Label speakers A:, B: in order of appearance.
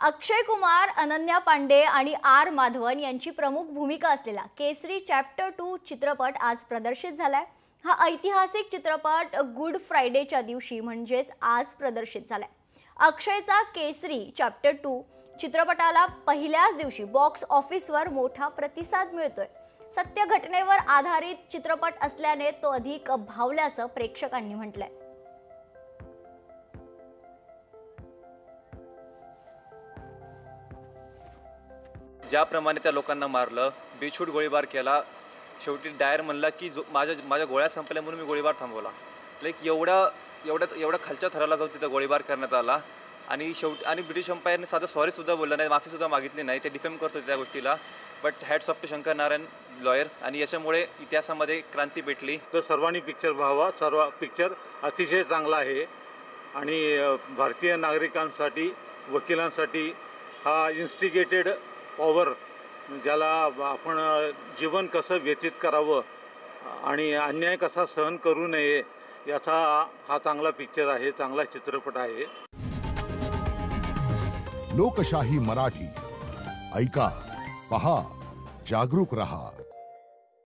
A: अक्षय कुमार, अनन्या पांडे आणि आर माधवन यांची प्रमुख भूमिका असलेला केसरी चॅप्टर 2 चित्रपट आज प्रदर्शित झालाय। हा ऐतिहासिक चित्रपट गुड फ्रायडेच्या दिवशी म्हणजेच आज प्रदर्शित झालाय। अक्षयचा केसरी चॅप्टर 2 चित्रपटाला पहिल्याच दिवशी बॉक्स ऑफिसवर मोठा प्रतिसाद मिळतोय। सत्य घटनेवर आधारित चित्रपट असल्याने तो अधिक भावल्याचं प्रेक्षकांनी म्हटलंय।
B: ज्याप्रमाणे त्या लोकांना मारलं, बेछूट गोळीबार केला, शेवटी डायर म्हणला की माझ्या गोळ्या संपल्या म्हणून मी गोळीबार थांबवला। लाईक एवढा खालच्या थराला जाऊन तिथं गोळीबार करण्यात आला आणि शेवटी ब्रिटिश अंपायरने साधं सॉरी सुद्धा बोलला नाही, माफी सुद्धा मागितली नाही। ते डिफेम करत होते त्या गोष्टीला। But hats off to Shankar Narayan lawyer, आणि याच्यामुळे इतिहासामध्ये क्रांती पेटली।
C: तर सर्वांनी पिक्चर पाहावा। सर्व पिक्चर अतिशय चांगला आहे आणि भारतीय नागरिकांसाठी, वकिलांसाठी हा इन्स्टिगेटेड पॉवर, ज्याला आपण जीवन कसं व्यतीत करावं आणि अन्याय कसा सहन करू नये याचा हा चांगला पिक्चर आहे, चांगला चित्रपट आहे।
D: लोकशाही मराठी ऐका, पहा, जागरूक रहा।